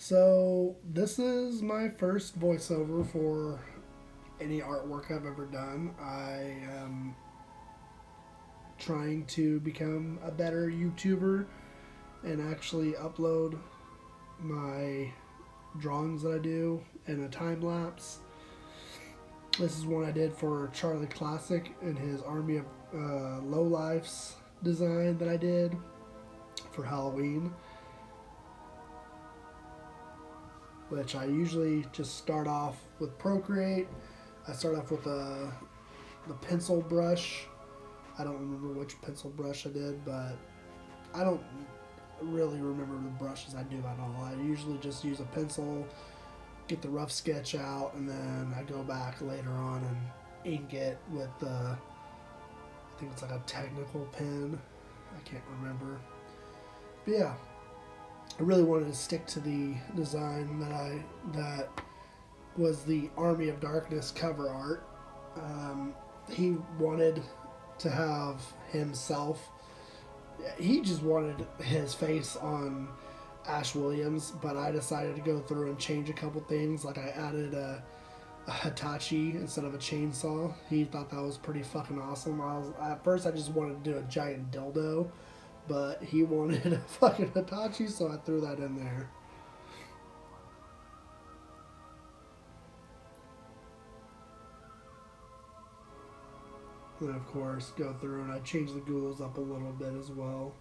So, this is my first voiceover for any artwork I've ever done. I am trying to become a better YouTuber and actually upload my drawings that I do in a time lapse. This is one I did for Charlie Classic and his Army of Lowlifes design that I did for Halloween, which I usually just start off with Procreate. I start off with the pencil brush. I don't remember which pencil brush I did, but I don't really remember the brushes I do at all. I usually just use a pencil, get the rough sketch out, and then I go back later on and ink it with I think it's like a technical pen. I can't remember. But yeah, I really wanted to stick to the design that was the Army of Darkness cover art. He wanted to have himself. He just wanted his face on Ash Williams, but I decided to go through and change a couple things. Like I added a Hitachi instead of a chainsaw. He thought that was pretty fucking awesome. At first I just wanted to do a giant dildo, but he wanted a fucking Hitachi, so I threw that in there. And then of course go through and I changed the ghouls up a little bit as well.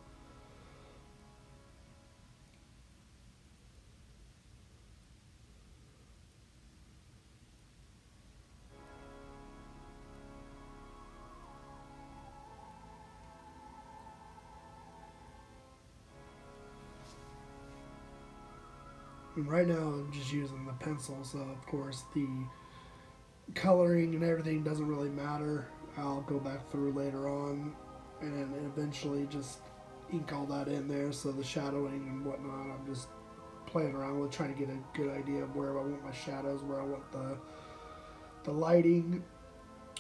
And right now I'm just using the pencil, so of course the coloring and everything doesn't really matter. I'll go back through later on and eventually just ink all that in there. So the shadowing and whatnot, I'm just playing around with trying to get a good idea of where I want my shadows, where I want the lighting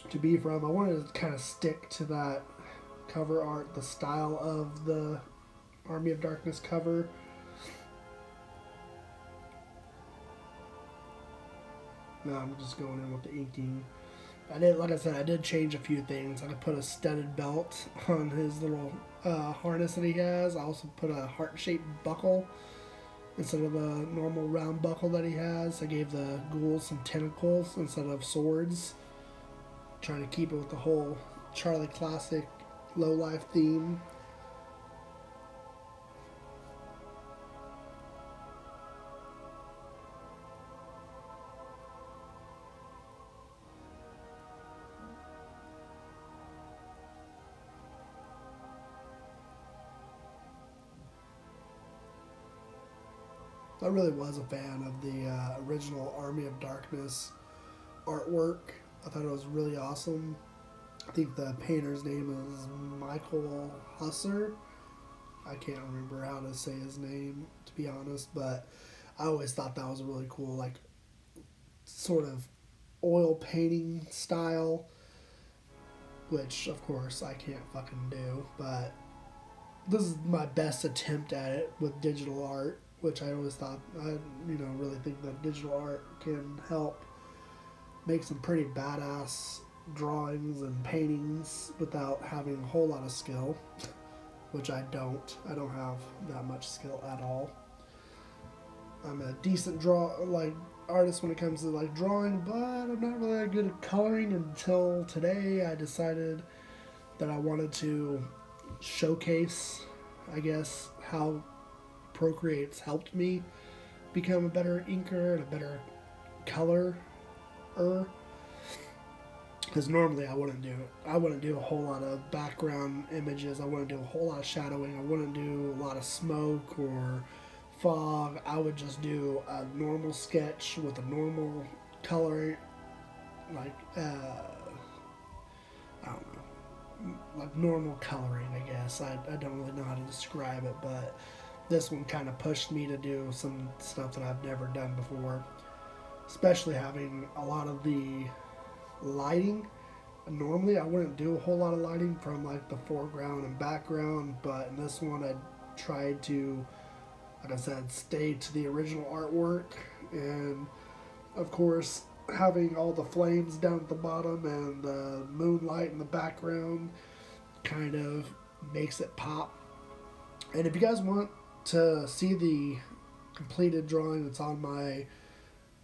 to be from. I wanted to kind of stick to that cover art, the style of the Army of Darkness cover. Now I'm just going in with the inking. Like I said, I did change a few things. I could put a studded belt on his little harness that he has. I also put a heart-shaped buckle instead of the normal round buckle that he has. I gave the ghouls some tentacles instead of swords, trying to keep it with the whole Charlie Classic low life theme. I really was a fan of the original Army of Darkness artwork. I thought it was really awesome. I think the painter's name is Michael Husser. I can't remember how to say his name, to be honest, but I always thought that was a really cool, like, sort of oil painting style, which, of course, I can't fucking do, but this is my best attempt at it with digital art, which I always thought, really think that digital art can help make some pretty badass drawings and paintings without having a whole lot of skill, which I don't. I don't have that much skill at all. I'm a decent artist when it comes to like drawing, but I'm not really that good at coloring until today. I decided that I wanted to showcase, I guess, how Procreate's helped me become a better inker and a better colorer. Because normally I wouldn't do a whole lot of background images. I wouldn't do a whole lot of shadowing. I wouldn't do a lot of smoke or fog. I would just do a normal sketch with a normal color, like I don't know, like normal coloring. I guess I don't really know how to describe it, but this one kind of pushed me to do some stuff that I've never done before, especially having a lot of the lighting. Normally, I wouldn't do a whole lot of lighting from like the foreground and background, but in this one, I tried to like I said, stay to the original artwork, and of course, having all the flames down at the bottom and the moonlight in the background kind of makes it pop. And if you guys want to see the completed drawing that's on my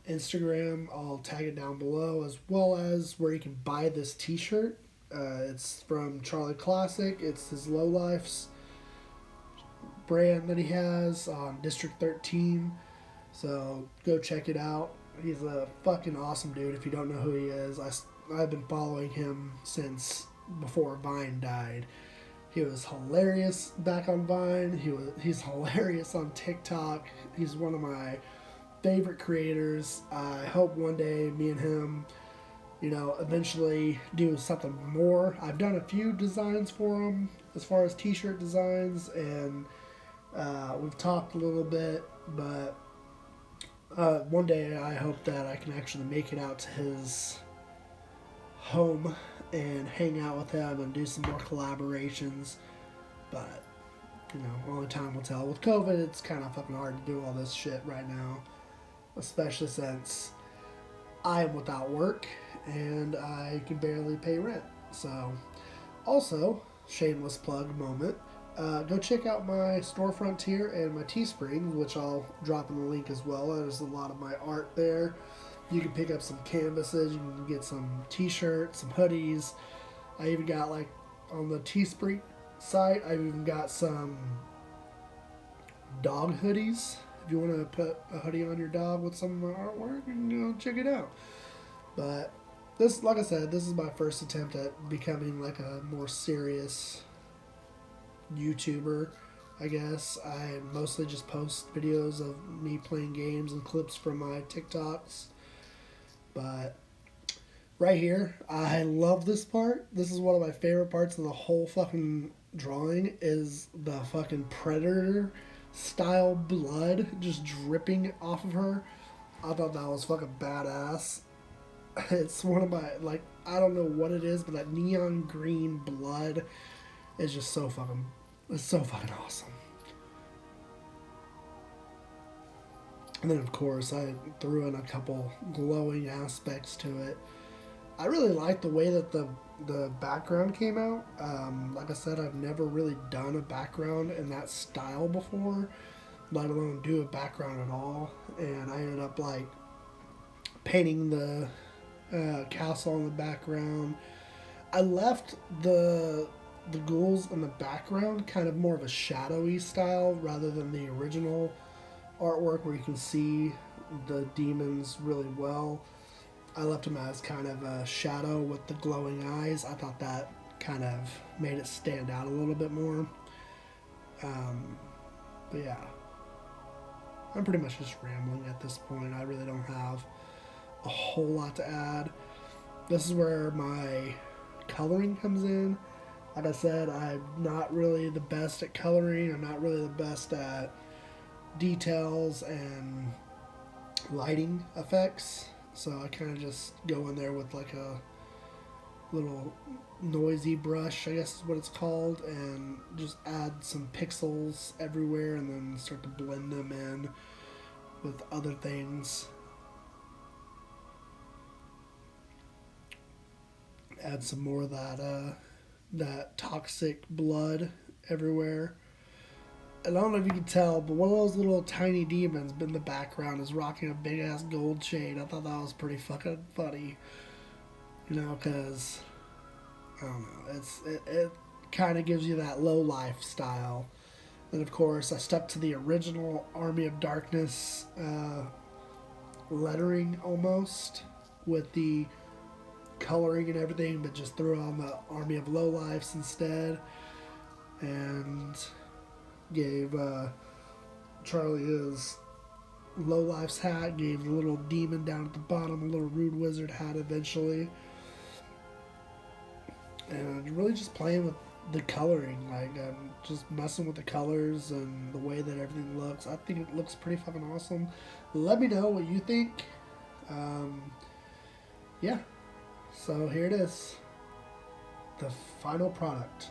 Instagram, I'll tag it down below, as well as where you can buy this t-shirt. It's from Charlie Classic. It's his Lowlifes brand that he has on District 13. So go check it out. He's a fucking awesome dude. If you don't know who he is, I've been following him since before Vine died. He was hilarious back on Vine. He's hilarious on TikTok. He's one of my favorite creators. I hope one day me and him, eventually do something more. I've done a few designs for him as far as t-shirt designs, and we've talked a little bit, but one day I hope that I can actually make it out to his home and hang out with him and do some more collaborations. But, only time will tell. With COVID, it's kind of fucking hard to do all this shit right now, especially since I am without work and I can barely pay rent. So, also, shameless plug moment. Go check out my storefront here and my Teespring, which I'll drop in the link as well. There's a lot of my art there. You can pick up some canvases, you can get some t-shirts, some hoodies. I even got, on the Teespring site, I've even got some dog hoodies. If you want to put a hoodie on your dog with some of my artwork, you can go check it out. But this, like I said, this is my first attempt at becoming a more serious YouTuber, I guess. I mostly just post videos of me playing games and clips from my TikToks. But right here, I love this part. This is one of my favorite parts of the whole fucking drawing, is the fucking predator style blood just dripping off of her. I thought that was fucking badass. It's one of my, I don't know what it is, but that neon green blood is just so fucking awesome. And then, of course, I threw in a couple glowing aspects to it. I really like the way that the background came out. Like I said, I've never really done a background in that style before, let alone do a background at all. And I ended up, painting the castle in the background. I left the ghouls in the background kind of more of a shadowy style rather than the original artwork where you can see the demons really well. I left them as kind of a shadow with the glowing eyes. I thought that kind of made it stand out a little bit more. But yeah, I'm pretty much just rambling at this point. I really don't have a whole lot to add. This is where my coloring comes in. Like I said, I'm not really the best at coloring. I'm not really the best at details and lighting effects. So I kind of just go in there with a little noisy brush, I guess is what it's called, and just add some pixels everywhere and then start to blend them in with other things. Add some more of that toxic blood everywhere. And I don't know if you can tell, but one of those little tiny demons in the background is rocking a big ass gold chain. I thought that was pretty fucking funny, because I don't know, it kind of gives you that low life style. And of course, I stuck to the original Army of Darkness lettering almost with the coloring and everything, but just threw on the Army of Lowlifes instead, and gave Charlie his Lowlifes hat, gave the little demon down at the bottom a little Rude Wizard hat eventually, and really just playing with the coloring, just messing with the colors and the way that everything looks. I think it looks pretty fucking awesome. Let me know what you think. Yeah. So here it is, the final product.